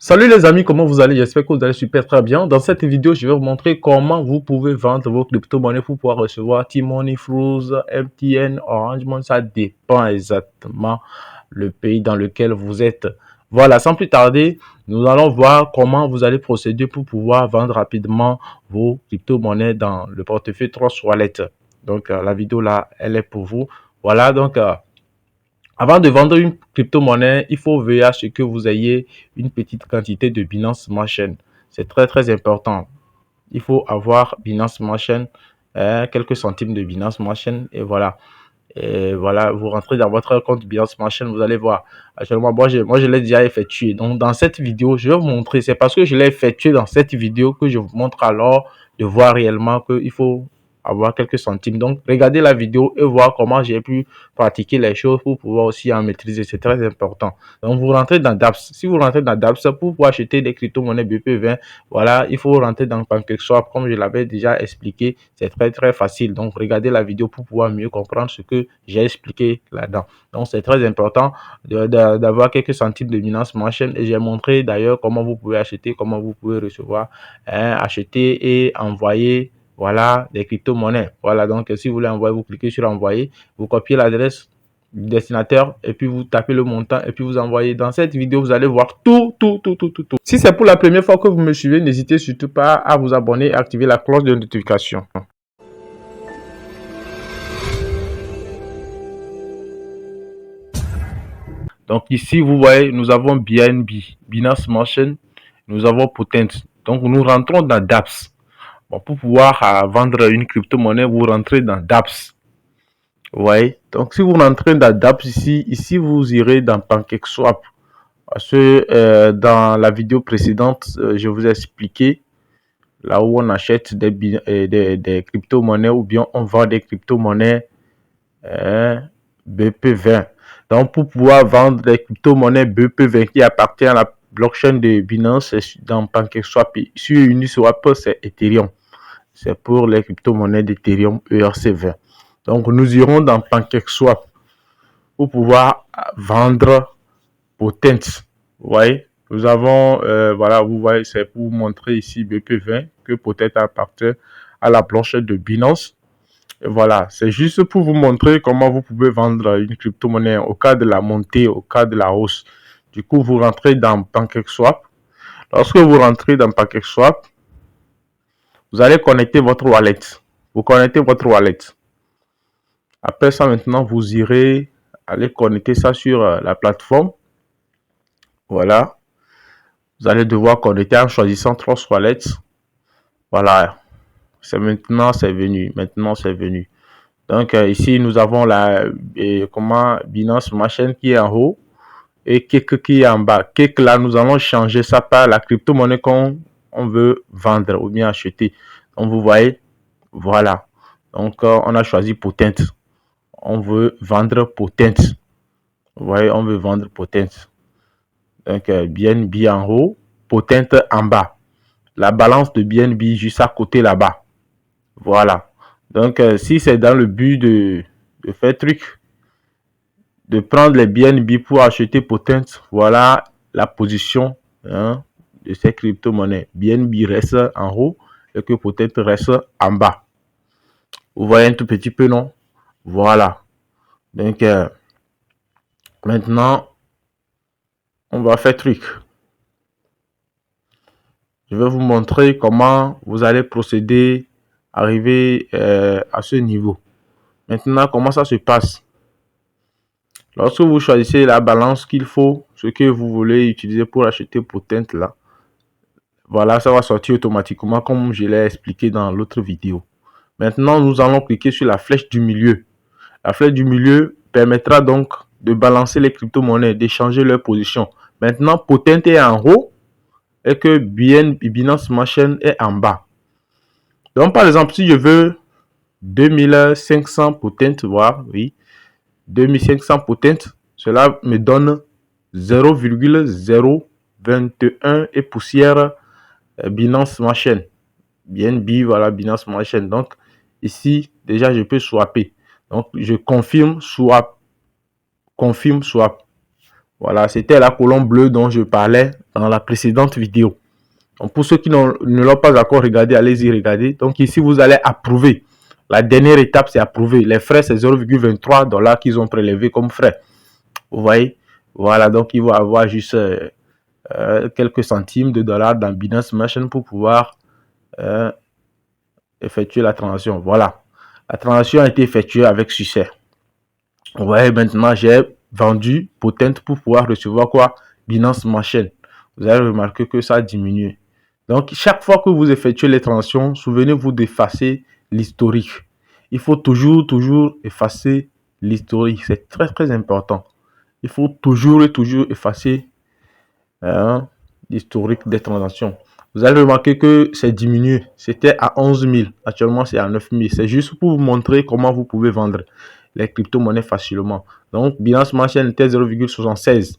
Salut les amis, comment vous allez? J'espère que vous allez super très bien. Dans cette vidéo, je vais vous montrer comment vous pouvez vendre vos crypto-monnaies pour pouvoir recevoir T-Money, Fruits, MTN, Orange Money. Ça dépend exactement le pays dans lequel vous êtes. Voilà, sans plus tarder, nous allons voir comment vous allez procéder pour pouvoir vendre rapidement vos crypto-monnaies dans le portefeuille Trust Wallet. Donc, la vidéo là, elle est pour vous. Voilà, donc, avant de vendre une crypto-monnaie, il faut veiller à ce que vous ayez une petite quantité de Binance Smart Chain. C'est très très important. Il faut avoir Binance Smart Chain, quelques centimes de Binance Smart Chain et voilà. Et voilà, vous rentrez dans votre compte Binance Smart Chain, vous allez voir. Actuellement, moi, je l'ai déjà effectué. Donc, dans cette vidéo, je vais vous montrer. C'est parce que je l'ai effectué dans cette vidéo que je vous montre alors de voir réellement qu'il faut avoir quelques centimes. Donc, regardez la vidéo et voir comment j'ai pu pratiquer les choses pour pouvoir aussi en maîtriser. C'est très important. Donc, vous rentrez dans DApps. Si vous rentrez dans DApps, pour pouvoir acheter des crypto-monnaies BP20, voilà, il faut rentrer dans PancakeSwap. Comme je l'avais déjà expliqué, c'est très, très facile. Donc, regardez la vidéo pour pouvoir mieux comprendre ce que j'ai expliqué là-dedans. Donc, c'est très important d'avoir quelques centimes de Binance Smart Chain et j'ai montré d'ailleurs comment vous pouvez acheter, comment vous pouvez recevoir, acheter et envoyer, voilà, des crypto-monnaies. Voilà, donc si vous voulez envoyer, vous cliquez sur envoyer, vous copiez l'adresse du destinataire et puis vous tapez le montant et puis vous envoyez. Dans cette vidéo, vous allez voir tout. Si c'est pour la première fois que vous me suivez, n'hésitez surtout pas à vous abonner et activer la cloche de notification. Donc ici, vous voyez, nous avons BNB, Binance Smart Chain, nous avons Potent. Donc nous rentrons dans DApps. Bon, pour pouvoir vendre une crypto-monnaie, vous rentrez dans DApps. Vous voyez? Donc si vous rentrez dans DApps ici vous irez dans PancakeSwap. Parce que dans la vidéo précédente, je vous ai expliqué là où on achète des crypto-monnaies ou bien on vend des crypto-monnaies BP20. Donc, pour pouvoir vendre des crypto-monnaies BP20 qui appartient à la blockchain de Binance dans PancakeSwap, sur Uniswap, c'est Ethereum. C'est pour les crypto-monnaies d'Ethereum ERC20. Donc, nous irons dans PancakeSwap pour pouvoir vendre Potent. Vous voyez, nous avons, voilà, vous voyez, c'est pour vous montrer ici BP20 que Potent appartient à la blockchain de Binance. Et voilà, c'est juste pour vous montrer comment vous pouvez vendre une crypto-monnaie au cas de la montée, au cas de la hausse. Du coup, vous rentrez dans PancakeSwap. Lorsque vous rentrez dans PancakeSwap, vous allez connecter votre wallet. Vous connectez votre wallet. Après ça, maintenant, vous irez aller connecter ça sur la plateforme. Voilà. Vous allez devoir connecter en choisissant Trust Wallet. Voilà. C'est maintenant, c'est venu. Maintenant, c'est venu. Donc ici, nous avons la Binance Smart Chain qui est en haut et Cake qui est en bas. Cake là, nous allons changer ça par la crypto-monnaie qu'on veut vendre ou bien acheter. Donc vous voyez, voilà. Donc on a choisi Potent. On veut vendre Potent. Vous voyez, on veut vendre Potent. Donc BNB en haut, Potent en bas. La balance de BNB juste à côté là-bas. Voilà. Donc si c'est dans le but de faire truc, de prendre les BNB pour acheter Potent, voilà la position de ces crypto-monnaies. BNB reste en haut et que Potent reste en bas. Vous voyez un tout petit peu, non? Voilà. Donc, maintenant, on va faire truc. Je vais vous montrer comment vous allez procéder, arriver à ce niveau. Maintenant, comment ça se passe? Lorsque vous choisissez la balance qu'il faut, ce que vous voulez utiliser pour acheter Potent là, voilà, ça va sortir automatiquement comme je l'ai expliqué dans l'autre vidéo. Maintenant, nous allons cliquer sur la flèche du milieu. La flèche du milieu permettra donc de balancer les crypto-monnaies, d'échanger leur position. Maintenant, Potent est en haut et que Binance Smart Chain est en bas. Donc, par exemple, si je veux 2500 Potent, voilà, oui, 2500 Potent, cela me donne 0,021 et poussière Binance Smart Chain. BNB, voilà, Binance Smart Chain. Donc, ici, déjà, je peux swapper. Donc, je confirme swap. Confirme swap. Voilà, c'était la colonne bleue dont je parlais dans la précédente vidéo. Donc, pour ceux qui ne l'ont pas encore regardé, allez-y regarder. Donc, ici, vous allez approuver. La dernière étape, c'est approuver. Les frais, c'est 0,23 $ qu'ils ont prélevé comme frais. Vous voyez? Voilà, donc il va avoir juste quelques centimes de dollars dans Binance Smart Chain pour pouvoir effectuer la transaction. Voilà. La transaction a été effectuée avec succès. Vous voyez, maintenant, j'ai vendu Potent pour pouvoir recevoir quoi? Binance Smart Chain. Vous allez remarquer que ça a diminué. Donc, chaque fois que vous effectuez les transactions, souvenez-vous d'effacer l'historique. Il faut toujours effacer l'historique. C'est très, très important. Il faut toujours effacer l'historique des transactions. Vous allez remarquer que c'est diminué. C'était à 11 000. Actuellement, c'est à 9 000. C'est juste pour vous montrer comment vous pouvez vendre les crypto-monnaies facilement. Donc, Binance Smart Chain était 0,76.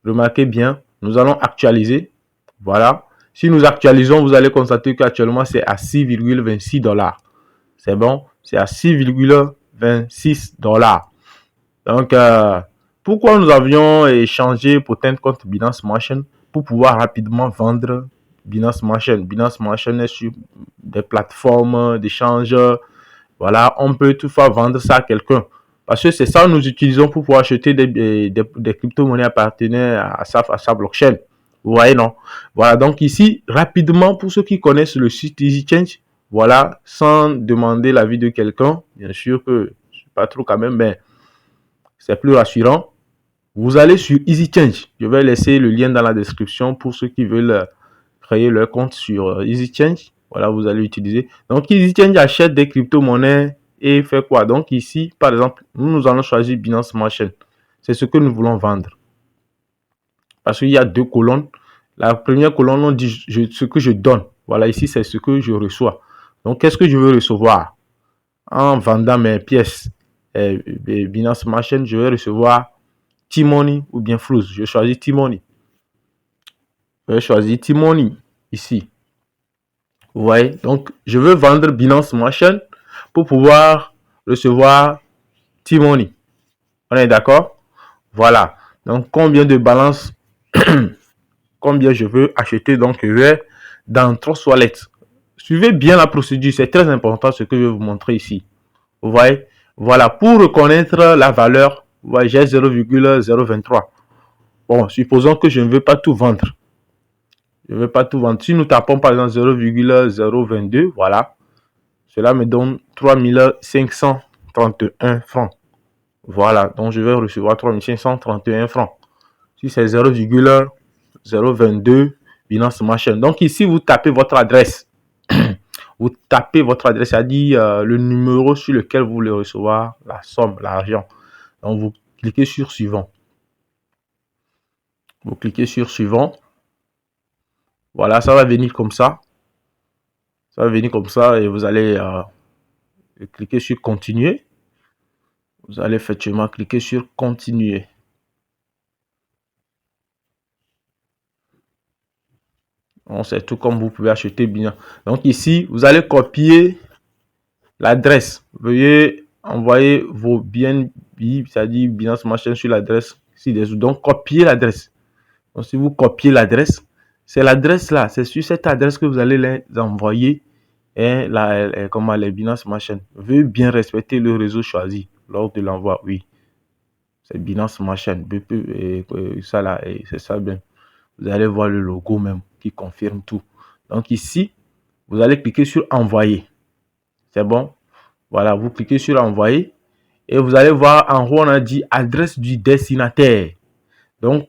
Remarquez bien, nous allons actualiser. Voilà. Si nous actualisons, vous allez constater qu'actuellement, c'est à 6,26 $. C'est bon? C'est à 6,26 $. Donc, pourquoi nous avions échangé Potent contre Binance Smart Chain? Pour pouvoir rapidement vendre Binance Smart Chain. Binance Smart Chain est sur des plateformes d'échange. Voilà, on peut toutefois vendre ça à quelqu'un. Parce que c'est ça que nous utilisons pour pouvoir acheter des crypto-monnaies appartenant à sa blockchain. Vous voyez, non? Voilà, donc ici, rapidement, pour ceux qui connaissent le site EasyChange, voilà, sans demander l'avis de quelqu'un, bien sûr que je ne sais pas trop quand même, mais c'est plus rassurant. Vous allez sur EasyChange. Je vais laisser le lien dans la description pour ceux qui veulent créer leur compte sur EasyChange. Voilà, vous allez utiliser. Donc, EasyChange achète des crypto-monnaies et fait quoi? Donc, ici, par exemple, nous allons choisir Binance Smart Chain. C'est ce que nous voulons vendre. Parce qu'il y a deux colonnes. La première colonne, on dit ce que je donne. Voilà, ici, c'est ce que je reçois. Donc, qu'est-ce que je veux recevoir? En vendant mes pièces Binance Smart Chain, je vais recevoir T-Money ou bien Flows. Je choisis T-Money. Je vais choisir T-Money ici. Vous voyez? Donc, je veux vendre Binance Smart Chain pour pouvoir recevoir T-Money. On est d'accord? Voilà. Donc, combien de balance, combien je veux acheter. Donc, je vais dans Trust Wallet. Suivez bien la procédure. C'est très important ce que je vais vous montrer ici. Vous voyez? Voilà. Pour reconnaître la valeur, j'ai 0,023. Bon, supposons que je ne veux pas tout vendre. Je ne veux pas tout vendre. Si nous tapons par exemple 0,022, voilà. Cela me donne 3531 francs. Voilà. Donc, je vais recevoir 3531 francs. Si c'est 0,022 Binance Smart Chain. Donc, ici, vous tapez votre adresse. Vous tapez votre adresse, c'est-à-dire le numéro sur lequel vous voulez recevoir la somme, l'argent. Donc, vous cliquez sur suivant. Vous cliquez sur suivant. Voilà, ça va venir comme ça. Ça va venir comme ça et vous allez cliquer sur continuer. Vous allez effectivement cliquer sur continuer. C'est tout comme vous pouvez acheter bien. Donc ici, vous allez copier l'adresse. Veuillez envoyer vos biens, c'est-à-dire Binance Smart Chain sur l'adresse ci-dessous. Donc copiez l'adresse. Donc si vous copiez l'adresse, c'est l'adresse là. C'est sur cette adresse que vous allez les envoyer les Binance Smart Chain. Veuillez bien respecter le réseau choisi lors de l'envoi. Oui. C'est Binance Smart Chain. Ça là, c'est ça bien. Vous allez voir le logo même qui confirme tout. Donc ici, vous allez cliquer sur envoyer. C'est bon. Voilà, vous cliquez sur envoyer et vous allez voir en haut, on a dit adresse du destinataire. Donc,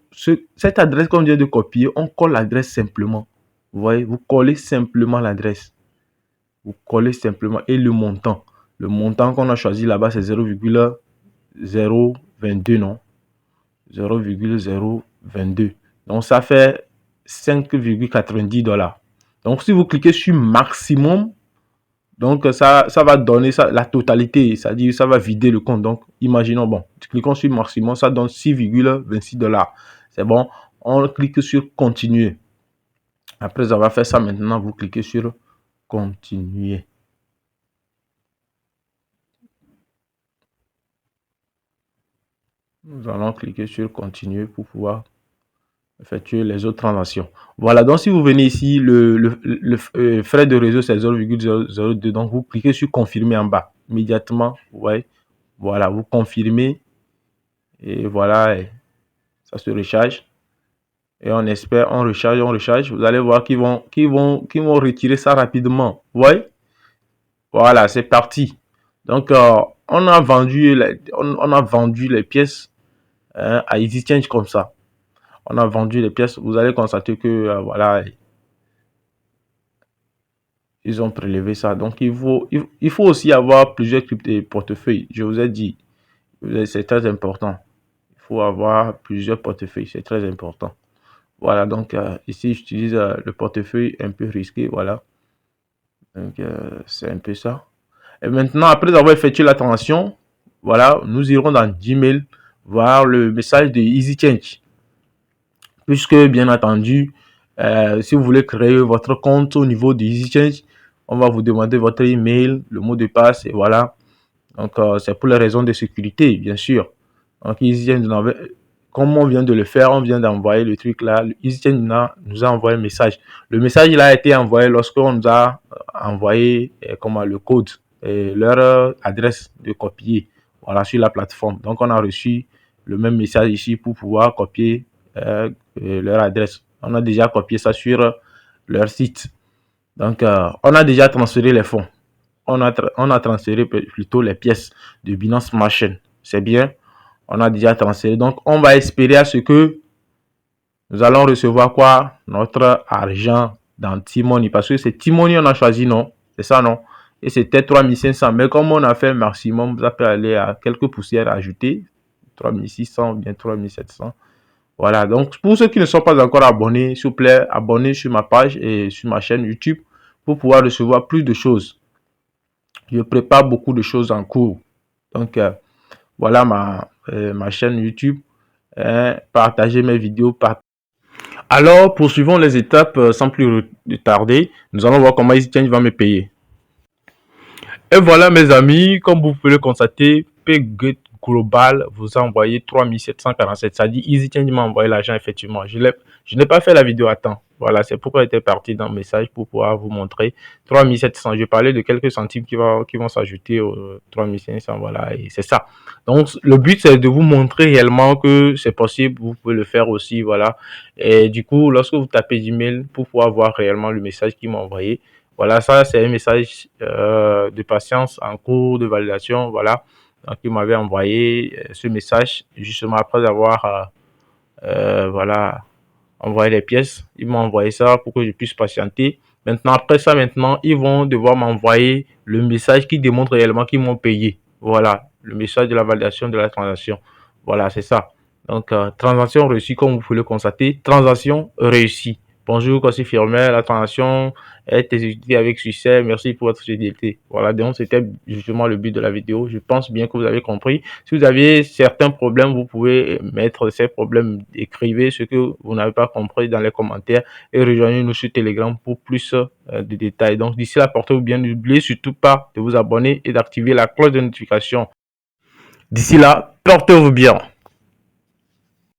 cette adresse qu'on vient de copier, on colle l'adresse simplement. Vous voyez, vous collez simplement l'adresse. Vous collez simplement et le montant. Le montant qu'on a choisi là-bas, c'est 0,022, non? 0,022. Donc, ça fait 5,90 $. Donc, si vous cliquez sur maximum, donc ça va donner la totalité, c'est-à-dire ça va vider le compte. Donc, imaginons, bon, cliquons sur maximum, ça donne 6,26 $. C'est bon, on clique sur continuer. Après avoir fait ça, maintenant, vous cliquez sur continuer. Nous allons cliquer sur continuer pour pouvoir effectuer les autres transactions. Voilà, donc si vous venez ici, frais de réseau, c'est 0,002. Donc, vous cliquez sur confirmer en bas. Immédiatement, vous voyez, voilà, vous confirmez. Et voilà, et ça se recharge. Et on espère, on recharge, on recharge. Vous allez voir qu'ils vont retirer ça rapidement. Vous voyez? Voilà, c'est parti. Donc, on a vendu les pièces à EasyChange comme ça. On a vendu les pièces. Vous allez constater que, voilà, ils ont prélevé ça. Donc, il faut aussi avoir plusieurs portefeuilles. Je vous ai dit, c'est très important. Il faut avoir plusieurs portefeuilles. C'est très important. Voilà, donc ici, j'utilise le portefeuille un peu risqué. Voilà. Donc, c'est un peu ça. Et maintenant, après avoir effectué la transaction, voilà, nous irons dans Gmail voir le message de EasyChange. Puisque, bien entendu, si vous voulez créer votre compte au niveau de EasyChange, on va vous demander votre email, le mot de passe, et voilà. Donc, c'est pour les raisons de sécurité, bien sûr. Donc, EasyChange, comme on vient de le faire, on vient d'envoyer le truc là. EasyChange nous a envoyé un message. Le message, il a été envoyé lorsqu'on nous a envoyé le code et leur adresse de copier, voilà, sur la plateforme. Donc, on a reçu le même message ici pour pouvoir copier leur adresse. On a déjà copié ça sur leur site. Donc, on a déjà transféré les fonds. On a transféré plutôt les pièces de Binance Smart Chain. C'est bien. On a déjà transféré. Donc, on va espérer à ce que nous allons recevoir quoi? Notre argent dans T-Money. Parce que c'est T-Money on a choisi, non? C'est ça, non? Et c'était 3500. Mais comme on a fait le maximum, ça peut aller à quelques poussières ajoutées. 3600 ou bien 3700. Voilà. Donc, pour ceux qui ne sont pas encore abonnés, s'il vous plaît, abonnez sur ma page et sur ma chaîne YouTube pour pouvoir recevoir plus de choses. Je prépare beaucoup de choses en cours. Donc, voilà ma chaîne YouTube. Partagez mes vidéos. Alors, poursuivons les étapes sans plus tarder. Nous allons voir comment EasyChange va me payer. Et voilà, mes amis, comme vous pouvez le constater, PayGate Global vous a envoyé 3747. Ça dit EasyChange m'a envoyé l'argent, effectivement. Je n'ai pas fait la vidéo à temps. Voilà, c'est pourquoi j'étais parti dans le message pour pouvoir vous montrer 3700. Je parlais de quelques centimes qui vont s'ajouter aux 3500. Voilà, et c'est ça. Donc, le but, c'est de vous montrer réellement que c'est possible. Vous pouvez le faire aussi. Voilà. Et du coup, lorsque vous tapez Gmail pour pouvoir voir réellement le message qu'il m'a envoyé, voilà, ça, c'est un message de patience en cours de validation. Voilà. Donc, il m'avait envoyé ce message justement après avoir voilà, envoyé les pièces. Ils m'ont envoyé ça pour que je puisse patienter. Maintenant, après ça, ils vont devoir m'envoyer le message qui démontre réellement qu'ils m'ont payé. Voilà, le message de la validation de la transaction. Voilà, c'est ça. Donc, transaction réussie, comme vous pouvez le constater. Transaction réussie. Bonjour, Kossi Firmer, la transaction est exécutée avec succès. Merci pour votre fidélité. Voilà, donc c'était justement le but de la vidéo. Je pense bien que vous avez compris. Si vous avez certains problèmes, vous pouvez mettre ces problèmes, écrivez ce que vous n'avez pas compris dans les commentaires et rejoignez-nous sur Telegram pour plus de détails. Donc d'ici là, portez-vous bien. N'oubliez surtout pas de vous abonner et d'activer la cloche de notification. D'ici là, portez-vous bien.